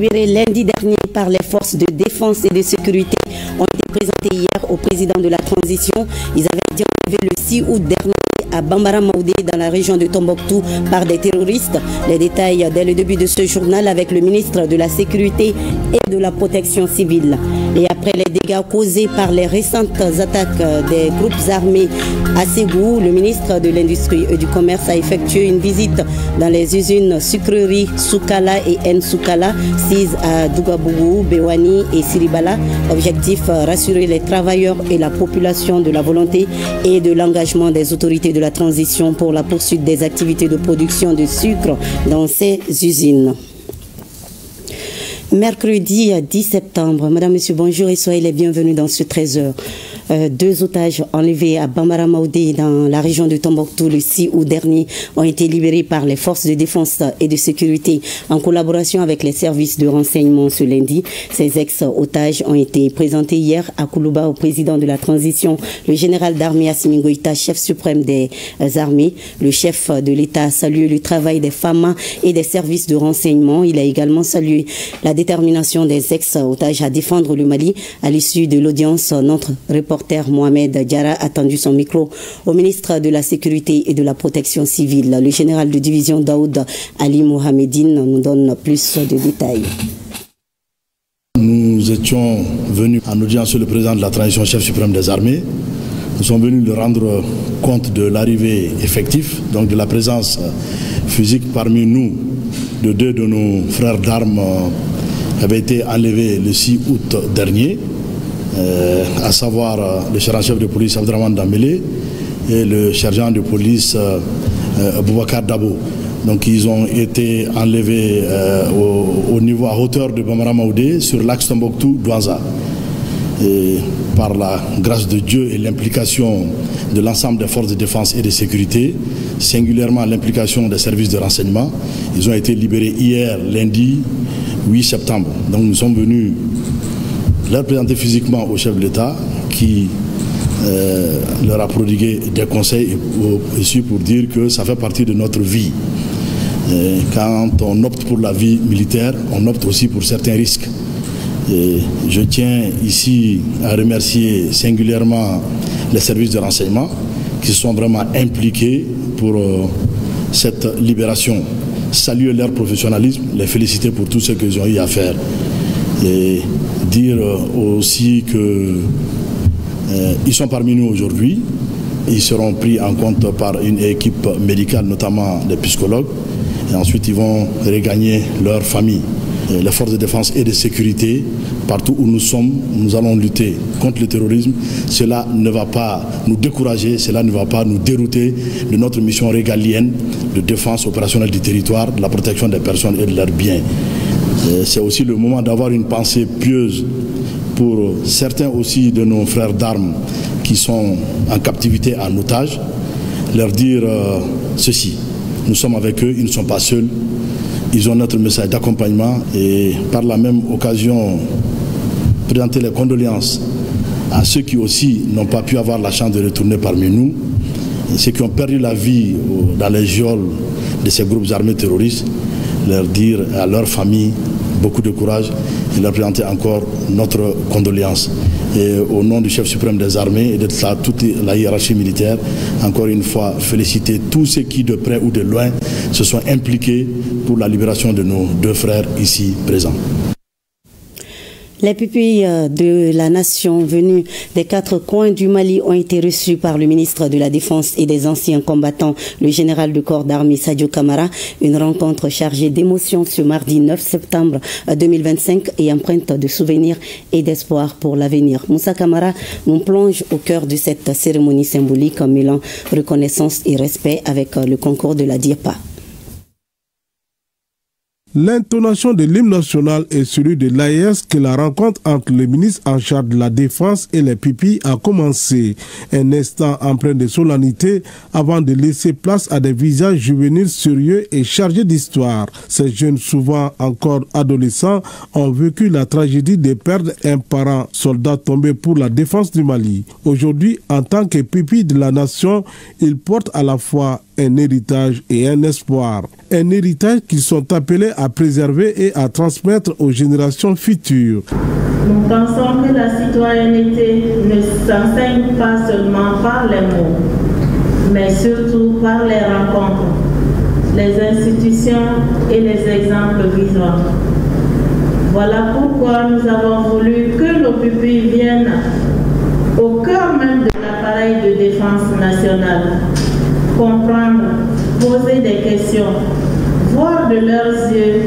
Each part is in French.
libérés lundi dernier par les forces de défense et de sécurité ont été présentés hier au président de la transition. Ils avaient été enlevés le 6 août dernier à Bambara Maoudé dans la région de Tombouctou par des terroristes. Les détails dès le début de ce journal avec le ministre de la Sécurité et de la Protection civile. Et après les dégâts causés par les récentes attaques des groupes armés à Ségou, le ministre de l'Industrie et du Commerce a effectué une visite dans les usines sucreries Soukala et Nsoukala, sises à Dougabougou, Bewani et Siribala. Objectif, rassurer les travailleurs et la population de la volonté et de l'engagement des autorités de la transition pour la poursuite des activités de production de sucre dans ces usines. Mercredi 10 septembre, Madame, Monsieur, bonjour et soyez les bienvenus dans ce 13h. Deux otages enlevés à Bambara Maoudé dans la région de Tombouctou le 6 août dernier ont été libérés par les forces de défense et de sécurité en collaboration avec les services de renseignement ce lundi. Ces ex-otages ont été présentés hier à Koulouba au président de la transition, le général d'armée Assimi Goïta, chef suprême des armées. Le chef de l'État a salué le travail des FAMA et des services de renseignement. Il a également salué la détermination des ex-otages à défendre le Mali. À l'issue de l'audience, notre reporter Mohamed Diara a tendu son micro au ministre de la Sécurité et de la Protection civile. Le général de division Daoud Ali Mohamedine nous donne plus de détails. Nous étions venus en audience sur le président de la transition, chef suprême des armées. Nous sommes venus lui rendre compte de l'arrivée effective, donc de la présence physique parmi nous de deux de nos frères d'armes avaient été enlevés le 6 août dernier. À savoir le sergent-chef de police Abdraman Dambélé et le sergent de police Boubacar Dabo. Donc ils ont été enlevés au niveau à hauteur de Bambara Maoudé sur l'axe Tombouctou-Douanza. Et par la grâce de Dieu et l'implication de l'ensemble des forces de défense et de sécurité, singulièrement l'implication des services de renseignement, ils ont été libérés hier, lundi 8 septembre. Donc nous sommes venus leur présenter physiquement au chef de l'État qui leur a prodigué des conseils aussi pour dire que ça fait partie de notre vie. Et quand on opte pour la vie militaire, on opte aussi pour certains risques. Et je tiens ici à remercier singulièrement les services de renseignement qui se sont vraiment impliqués pour cette libération. Saluer leur professionnalisme, les féliciter pour tout ce qu'ils ont eu à faire. Et dire aussi qu'ils sont parmi nous aujourd'hui. Ils seront pris en compte par une équipe médicale, notamment des psychologues. Et ensuite, ils vont regagner leur famille. Et les forces de défense et de sécurité, partout où nous sommes, nous allons lutter contre le terrorisme. Cela ne va pas nous décourager, cela ne va pas nous dérouter de notre mission régalienne de défense opérationnelle du territoire, de la protection des personnes et de leurs biens. C'est aussi le moment d'avoir une pensée pieuse pour certains aussi de nos frères d'armes qui sont en captivité en otage, leur dire ceci. Nous sommes avec eux, ils ne sont pas seuls. Ils ont notre message d'accompagnement et par la même occasion présenter les condoléances à ceux qui aussi n'ont pas pu avoir la chance de retourner parmi nous, ceux qui ont perdu la vie dans les geôles de ces groupes armés terroristes, leur dire à leur famille beaucoup de courage et leur présenter encore notre condoléance. Et au nom du chef suprême des armées et de toute la hiérarchie militaire, encore une fois, féliciter tous ceux qui, de près ou de loin, se sont impliqués pour la libération de nos deux frères ici présents. Les pupilles de la nation venues des quatre coins du Mali ont été reçues par le ministre de la Défense et des anciens combattants, le général de corps d'armée Sadio Camara. Une rencontre chargée d'émotions ce mardi 9 septembre 2025 et empreinte de souvenirs et d'espoir pour l'avenir. Moussa Camara nous plonge au cœur de cette cérémonie symbolique en mêlant reconnaissance et respect avec le concours de la DIRPA. L'intonation de l'hymne national et celui de l'AES que la rencontre entre le ministre en charge de la Défense et les pupilles a commencé. Un instant empreint de solennité avant de laisser place à des visages juvéniles sérieux et chargés d'histoire. Ces jeunes, souvent encore adolescents, ont vécu la tragédie de perdre un parent soldat tombé pour la défense du Mali. Aujourd'hui, en tant que pupilles de la nation, ils portent à la fois un héritage et un espoir. Un héritage qu'ils sont appelés à préserver et à transmettre aux générations futures. Nous pensons que la citoyenneté ne s'enseigne pas seulement par les mots, mais surtout par les rencontres, les institutions et les exemples vivants. Voilà pourquoi nous avons voulu que nos pupilles viennent au cœur même de l'appareil de défense nationale, comprendre, poser des questions, voir de leurs yeux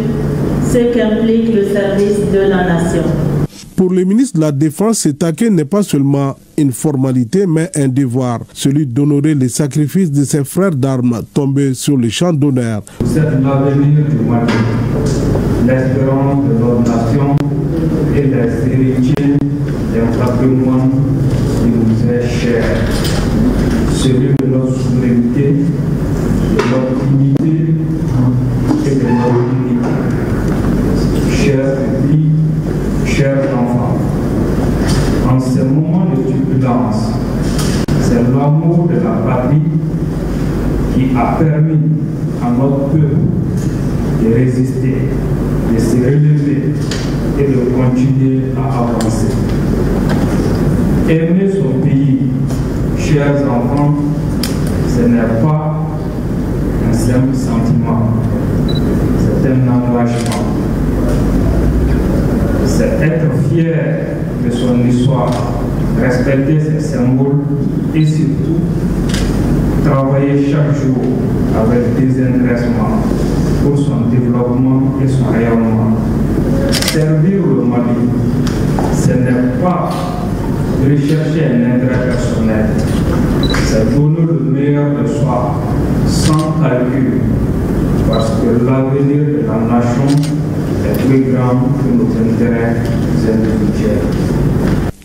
ce qu'implique le service de la nation. Pour le ministre de la Défense, cet accueil n'est pas seulement une formalité, mais un devoir, celui d'honorer les sacrifices de ses frères d'armes tombés sur le champ d'honneur. C'est l'avenir du Mali, l'espérance de notre nation et les héritiers d'un patrimoine qui nous est cher, celui de notre souveraineté, de notre dignité et de notre unité. Chers filles, chers enfants, en ces moments de turbulence, c'est l'amour de la patrie qui a permis à notre peuple de résister, de se relever et de continuer à avancer. Aimer son pays, chers enfants, ce n'est pas un simple sentiment, c'est un engagement. C'est être fier de son histoire, respecter ses symboles et surtout travailler chaque jour avec désintéressement pour son développement et son rayonnement. Servir le Mali, ce n'est pas rechercher un intérêt personnel, c'est donner le meilleur de soi, sans calcul, parce que l'avenir de la nation est plus grand que nos intérêts individuels.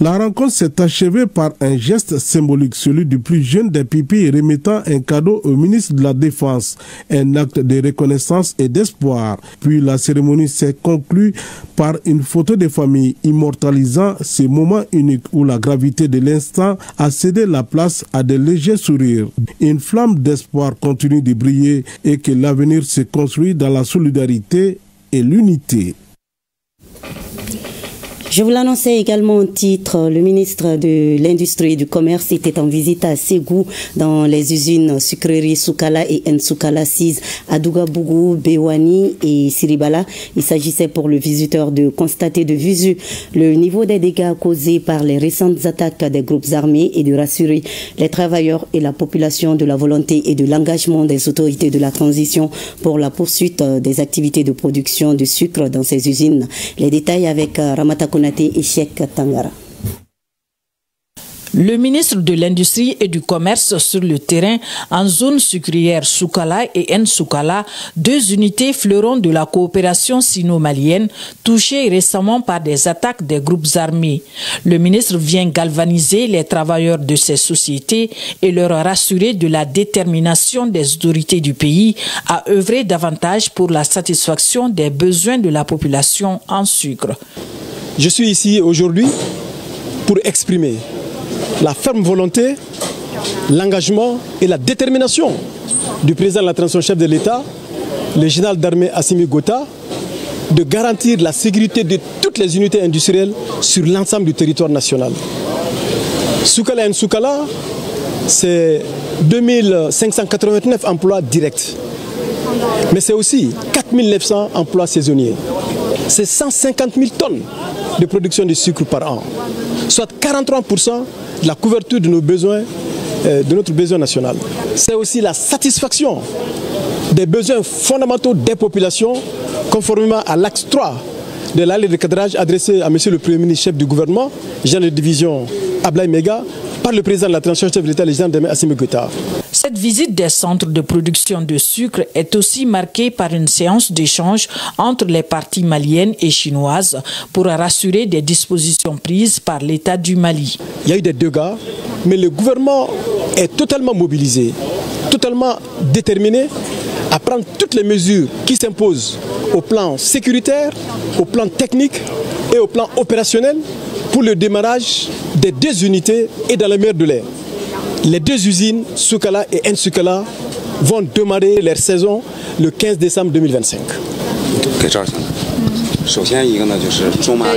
La rencontre s'est achevée par un geste symbolique, celui du plus jeune des pipis remettant un cadeau au ministre de la Défense, un acte de reconnaissance et d'espoir. Puis la cérémonie s'est conclue par une photo de famille immortalisant ce moment unique où la gravité de l'instant a cédé la place à de légers sourires. Une flamme d'espoir continue de briller et que l'avenir se construit dans la solidarité et l'unité. Je vous l'annonçais également en titre, le ministre de l'Industrie et du Commerce était en visite à Ségou dans les usines sucreries Soukala et Nsoukala 6 à Dougabougou, Bewani et Siribala. Il s'agissait pour le visiteur de constater de visu le niveau des dégâts causés par les récentes attaques des groupes armés et de rassurer les travailleurs et la population de la volonté et de l'engagement des autorités de la transition pour la poursuite des activités de production de sucre dans ces usines. Les détails avec Ramata et Cheikh Tangara. Le ministre de l'Industrie et du Commerce sur le terrain en zone sucrière Soukala et Nsoukala, deux unités fleurons de la coopération sino-malienne touchées récemment par des attaques des groupes armés. Le ministre vient galvaniser les travailleurs de ces sociétés et leur rassurer de la détermination des autorités du pays à œuvrer davantage pour la satisfaction des besoins de la population en sucre. Je suis ici aujourd'hui pour exprimer la ferme volonté, l'engagement et la détermination du président de la transition chef de l'État, le général d'armée Assimi Gota, de garantir la sécurité de toutes les unités industrielles sur l'ensemble du territoire national. Soukala et Nsoukala, c'est 2589 emplois directs, mais c'est aussi 4900 emplois saisonniers. C'est 150 000 tonnes de production de sucre par an, soit 43% de la couverture de nos besoins, de notre besoin national. C'est aussi la satisfaction des besoins fondamentaux des populations, conformément à l'axe 3 de la lettre de cadrage adressée à M. le Premier ministre, chef du gouvernement, général de division Ablaye Mega, par le président de la transition chef de l'État, le général d'armée Assimi Gota. Cette visite des centres de production de sucre est aussi marquée par une séance d'échange entre les parties maliennes et chinoises pour rassurer des dispositions prises par l'État du Mali. Il y a eu des dégâts, mais le gouvernement est totalement mobilisé, totalement déterminé à prendre toutes les mesures qui s'imposent au plan sécuritaire, au plan technique et au plan opérationnel pour le démarrage des deux unités et dans le meilleur délai. Les deux usines, Soukala et Nsoukala, vont démarrer leur saison le 15 décembre 2025.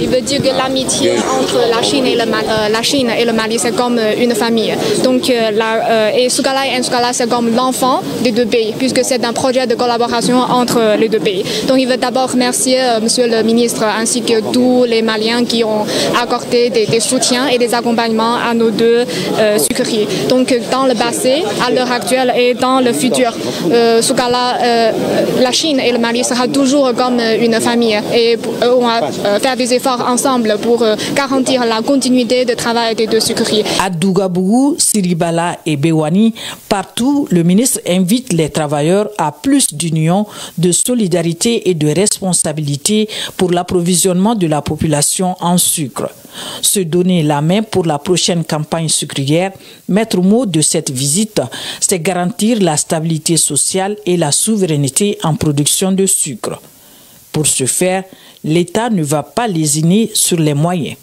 Il veut dire que l'amitié entre la Chine et le Mali, c'est comme une famille. Donc, et Soukala et Nsoukala, c'est comme l'enfant des deux pays, puisque c'est un projet de collaboration entre les deux pays. Donc, il veut d'abord remercier Monsieur le ministre ainsi que tous les Maliens qui ont accordé des soutiens et des accompagnements à nos deux sucreries. Donc, dans le passé, à l'heure actuelle et dans le futur, Soukala, la Chine et le Mali sera toujours comme une famille. Et on va faire des efforts ensemble pour garantir la continuité de travail des deux sucreries. À Dougabougou, Siribala et Bewani, partout, le ministre invite les travailleurs à plus d'union, de solidarité et de responsabilité pour l'approvisionnement de la population en sucre. Se donner la main pour la prochaine campagne sucrière, maître mot de cette visite, c'est garantir la stabilité sociale et la souveraineté en production de sucre. Pour ce faire, l'État ne va pas lésiner sur les moyens.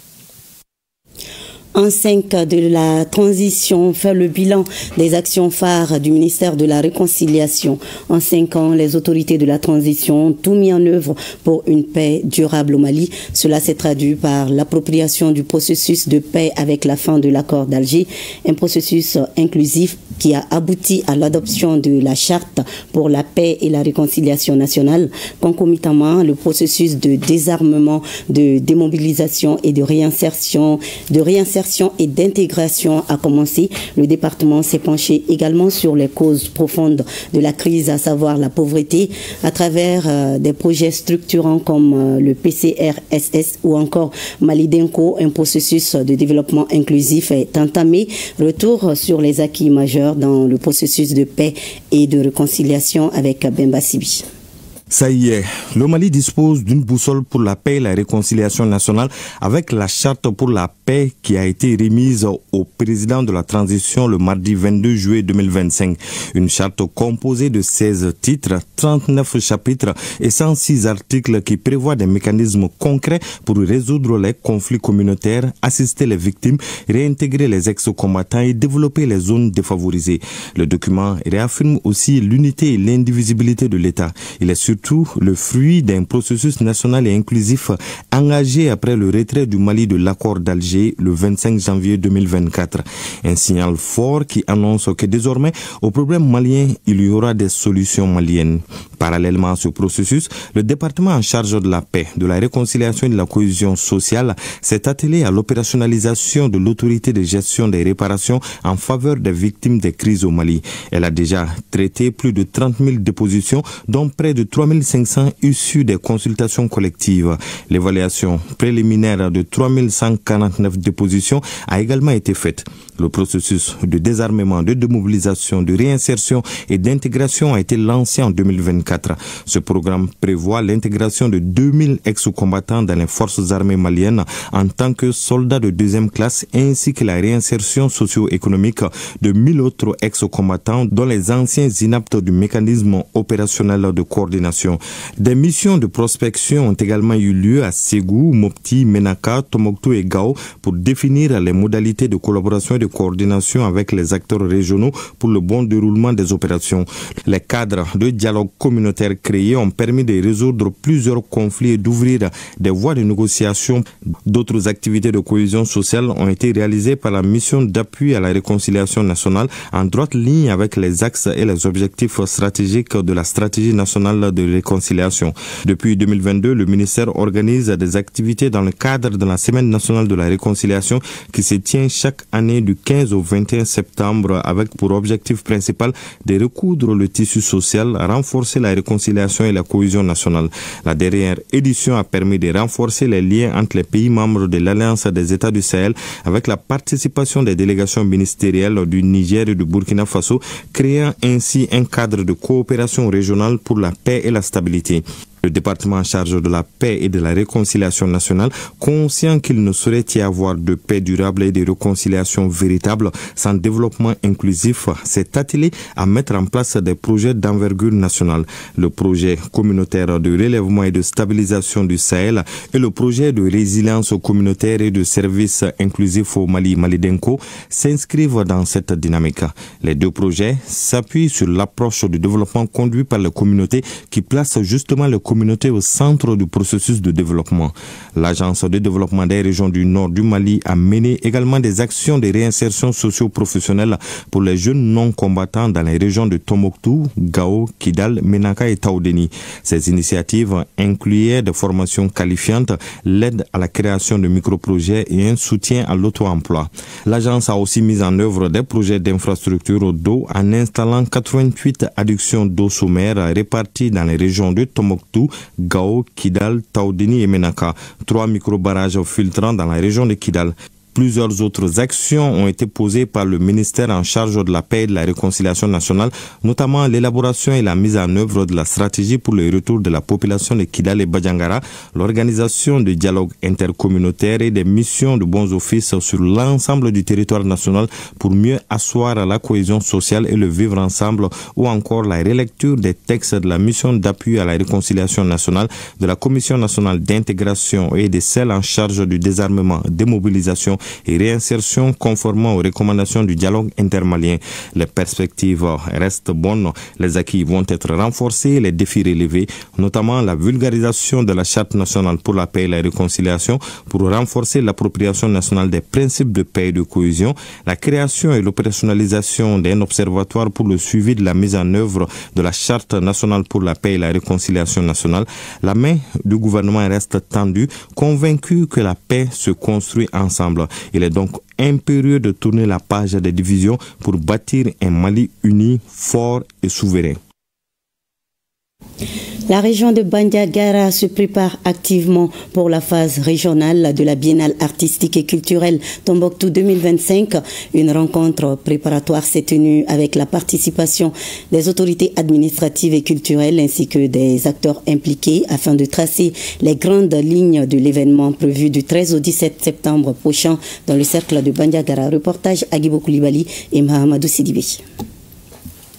En 5 de la transition, faire le bilan des actions phares du ministère de la Réconciliation. En 5 ans, les autorités de la transition ont tout mis en œuvre pour une paix durable au Mali. Cela s'est traduit par l'appropriation du processus de paix avec la fin de l'accord d'Alger, un processus inclusif qui a abouti à l'adoption de la charte pour la paix et la réconciliation nationale. Concomitamment, le processus de désarmement, de démobilisation et de réinsertion et d'intégration a commencé. Le département s'est penché également sur les causes profondes de la crise, à savoir la pauvreté, à travers des projets structurants comme le PCRSS ou encore Malidenko. Un processus de développement inclusif est entamé. Retour sur les acquis majeurs dans le processus de paix et de réconciliation avec Bemba Sibi. Ça y est, le Mali dispose d'une boussole pour la paix et la réconciliation nationale avec la charte pour la paix qui a été remise au président de la transition le mardi 22 juillet 2025. Une charte composée de 16 titres, 39 chapitres et 106 articles qui prévoient des mécanismes concrets pour résoudre les conflits communautaires, assister les victimes, réintégrer les ex-combattants et développer les zones défavorisées. Le document réaffirme aussi l'unité et l'indivisibilité de l'État. Il est surtout le fruit d'un processus national et inclusif engagé après le retrait du Mali de l'accord d'Alger le 25 janvier 2024. Un signal fort qui annonce que désormais, au problème malien, il y aura des solutions maliennes. Parallèlement à ce processus, le département en charge de la paix, de la réconciliation et de la cohésion sociale s'est attelé à l'opérationnalisation de l'autorité de gestion des réparations en faveur des victimes des crises au Mali. Elle a déjà traité plus de 30 000 dépositions, dont près de 3 500 issus des consultations collectives. L'évaluation préliminaire de 3149 dépositions a également été faite. Le processus de désarmement, de démobilisation, de réinsertion et d'intégration a été lancé en 2024. Ce programme prévoit l'intégration de 2000 ex-combattants dans les forces armées maliennes en tant que soldats de deuxième classe ainsi que la réinsertion socio-économique de 1000 autres ex-combattants dont les anciens inaptes du mécanisme opérationnel de coordination. Des missions de prospection ont également eu lieu à Ségou, Mopti, Menaka, Tombouctou et Gao pour définir les modalités de collaboration et de coordination avec les acteurs régionaux pour le bon déroulement des opérations. Les cadres de dialogue communautaire créés ont permis de résoudre plusieurs conflits et d'ouvrir des voies de négociation. D'autres activités de cohésion sociale ont été réalisées par la mission d'appui à la réconciliation nationale en droite ligne avec les axes et les objectifs stratégiques de la stratégie nationale de réconciliation. Depuis 2022, le ministère organise des activités dans le cadre de la Semaine nationale de la réconciliation qui se tient chaque année du 15 au 21 septembre avec pour objectif principal de recoudre le tissu social, renforcer la réconciliation et la cohésion nationale. La dernière édition a permis de renforcer les liens entre les pays membres de l'Alliance des États du Sahel avec la participation des délégations ministérielles du Niger et du Burkina Faso, créant ainsi un cadre de coopération régionale pour la paix et la stabilité. Le département en charge de la paix et de la réconciliation nationale, conscient qu'il ne saurait y avoir de paix durable et de réconciliation véritable sans développement inclusif, s'est attelé à mettre en place des projets d'envergure nationale. Le projet communautaire de relèvement et de stabilisation du Sahel et le projet de résilience communautaire et de services inclusifs au Mali, Malidenko, s'inscrivent dans cette dynamique. Les deux projets s'appuient sur l'approche du développement conduit par les communautés qui place justement les communautés au centre du processus de développement. L'Agence de développement des régions du nord du Mali a mené également des actions de réinsertion socio-professionnelle pour les jeunes non-combattants dans les régions de Tombouctou, Gao, Kidal, Menaka et Taoudeni. Ces initiatives incluaient des formations qualifiantes, l'aide à la création de micro-projets et un soutien à l'auto-emploi. L'agence a aussi mis en œuvre des projets d'infrastructure d'eau en installant 88 adductions d'eau sommaire réparties dans les régions de Tombouctou, Gao, Kidal, Taoudeni et Menaka. 3 micro-barrages filtrants dans la région de Kidal. Plusieurs autres actions ont été posées par le ministère en charge de la paix et de la réconciliation nationale, notamment l'élaboration et la mise en œuvre de la stratégie pour le retour de la population de Kidal et Badjangara, l'organisation de dialogues intercommunautaires et des missions de bons offices sur l'ensemble du territoire national pour mieux asseoir la cohésion sociale et le vivre ensemble, ou encore la relecture des textes de la mission d'appui à la réconciliation nationale, de la Commission nationale d'intégration et de celle en charge du désarmement, démobilisation et réinsertion conformément aux recommandations du dialogue intermalien. Les perspectives restent bonnes, les acquis vont être renforcés, les défis relevés, notamment la vulgarisation de la Charte nationale pour la paix et la réconciliation pour renforcer l'appropriation nationale des principes de paix et de cohésion, la création et l'opérationnalisation d'un observatoire pour le suivi de la mise en œuvre de la Charte nationale pour la paix et la réconciliation nationale. La main du gouvernement reste tendue, convaincu que la paix se construit ensemble. Il est donc impérieux de tourner la page des divisions pour bâtir un Mali uni, fort et souverain. La région de Bandiagara se prépare activement pour la phase régionale de la Biennale artistique et culturelle Tombouctou 2025. Une rencontre préparatoire s'est tenue avec la participation des autorités administratives et culturelles ainsi que des acteurs impliqués afin de tracer les grandes lignes de l'événement prévu du 13 au 17 septembre prochain dans le cercle de Bandiagara. Reportage Aguibo Koulibaly et Mahamadou Sidibé.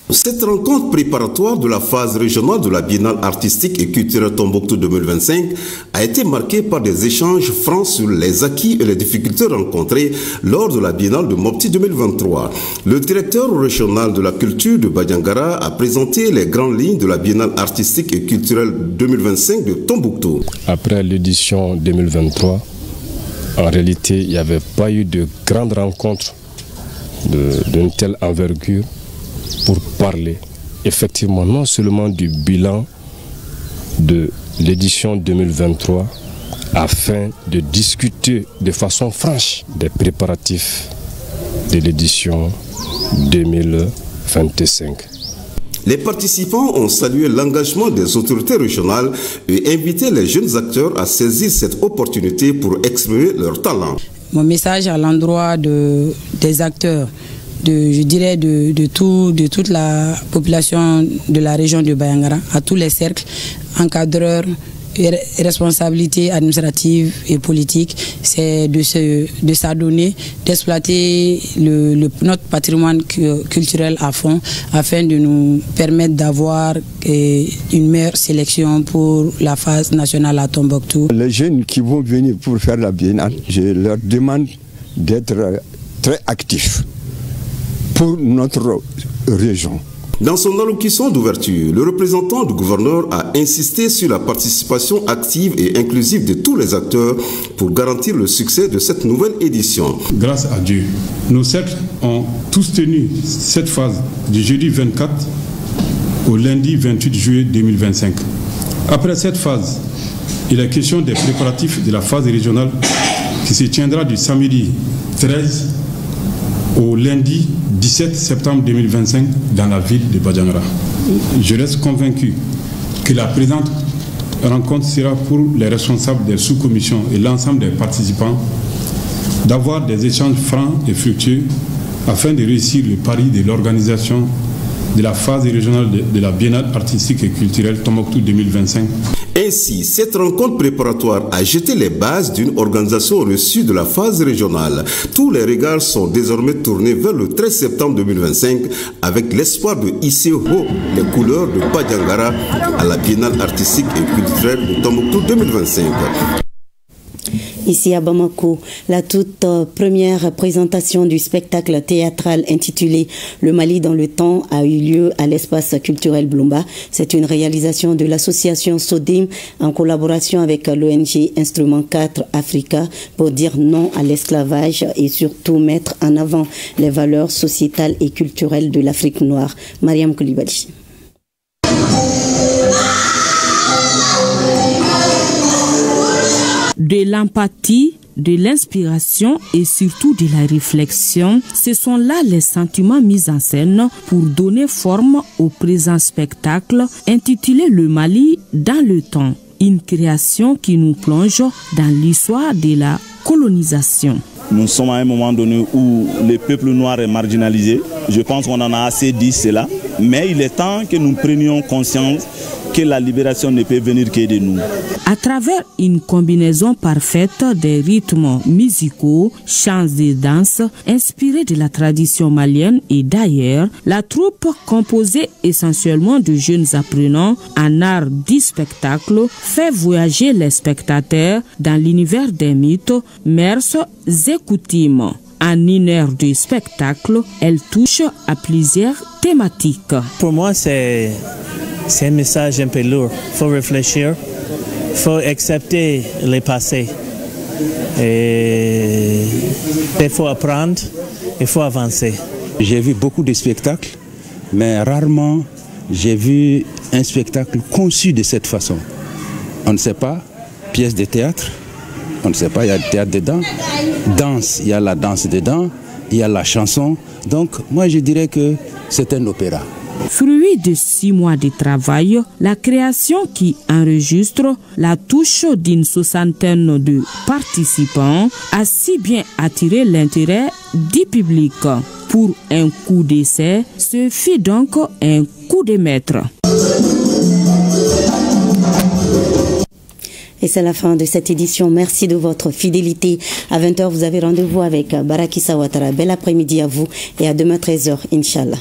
Cette rencontre préparatoire de la phase régionale de la Biennale artistique et culturelle Tombouctou 2025 a été marquée par des échanges francs sur les acquis et les difficultés rencontrées lors de la Biennale de Mopti 2023. Le directeur régional de la culture de Bandiagara a présenté les grandes lignes de la Biennale artistique et culturelle 2025 de Tombouctou. Après l'édition 2023, en réalité, il n'y avait pas eu de grande rencontre d'une telle envergure pour parler effectivement non seulement du bilan de l'édition 2023 afin de discuter de façon franche des préparatifs de l'édition 2025. Les participants ont salué l'engagement des autorités régionales et invité les jeunes acteurs à saisir cette opportunité pour exprimer leur talent. Mon message à l'endroit des acteurs, je dirais de toute la population de la région de Bandiagara, à tous les cercles, encadreurs, responsabilités administratives et politiques, c'est de s'adonner, d'exploiter notre patrimoine culturel à fond afin de nous permettre d'avoir une meilleure sélection pour la phase nationale à Tombouctou. Les jeunes qui vont venir pour faire la biennale, je leur demande d'être très actifs pour notre région. Dans son allocution d'ouverture, le représentant du gouverneur a insisté sur la participation active et inclusive de tous les acteurs pour garantir le succès de cette nouvelle édition. Grâce à Dieu, nos cercles ont tous tenu cette phase du jeudi 24 au lundi 28 juillet 2025. Après cette phase, il est question des préparatifs de la phase régionale qui se tiendra du samedi 13 au lundi 17 septembre 2025 dans la ville de Bandiagara. Je reste convaincu que la présente rencontre sera pour les responsables des sous-commissions et l'ensemble des participants d'avoir des échanges francs et fructueux afin de réussir le pari de l'organisation de la phase régionale de la Biennale artistique et culturelle Tombouctou 2025. Ainsi, cette rencontre préparatoire a jeté les bases d'une organisation reçue de la phase régionale. Tous les regards sont désormais tournés vers le 13 septembre 2025 avec l'espoir de hisser haut les couleurs de Badiangara à la Biennale artistique et culturelle de Tombouctou 2025. Ici à Bamako, la toute première présentation du spectacle théâtral intitulé Le Mali dans le temps a eu lieu à l'espace culturel Blumba. C'est une réalisation de l'association SODIM en collaboration avec l'ONG Instrument 4 Africa pour dire non à l'esclavage et surtout mettre en avant les valeurs sociétales et culturelles de l'Afrique noire. Mariam Koulibaly. De l'empathie, de l'inspiration et surtout de la réflexion, ce sont là les sentiments mis en scène pour donner forme au présent spectacle intitulé Le Mali dans le temps. Une création qui nous plonge dans l'histoire de la colonisation. Nous sommes à un moment donné où le peuple noir est marginalisé. Je pense qu'on en a assez dit cela. Mais il est temps que nous prenions conscience que la libération ne peut venir que de nous. À travers une combinaison parfaite des rythmes musicaux, chants et danses inspirés de la tradition malienne et d'ailleurs, la troupe composée essentiellement de jeunes apprenants en art du spectacle fait voyager les spectateurs dans l'univers des mythes, mœurs et coutumes. En une heure de spectacle, elle touche à plusieurs thématiques. Pour moi, c'est un message un peu lourd. Il faut réfléchir, il faut accepter le passé. Et il faut apprendre, il faut avancer. J'ai vu beaucoup de spectacles, mais rarement j'ai vu un spectacle conçu de cette façon. On ne sait pas, pièce de théâtre, on ne sait pas, il y a le théâtre dedans. Danse, il y a la danse dedans, il y a la chanson. Donc moi je dirais que c'est un opéra. Fruit de 6 mois de travail, la création qui enregistre la touche d'une soixantaine de participants a si bien attiré l'intérêt du public. Pour un coup d'essai, ce fut donc un coup de maître. Et c'est la fin de cette édition. Merci de votre fidélité. À 20h, vous avez rendez-vous avec Baraki Sawatara. Bel après-midi à vous et à demain 13h, Inch'Allah.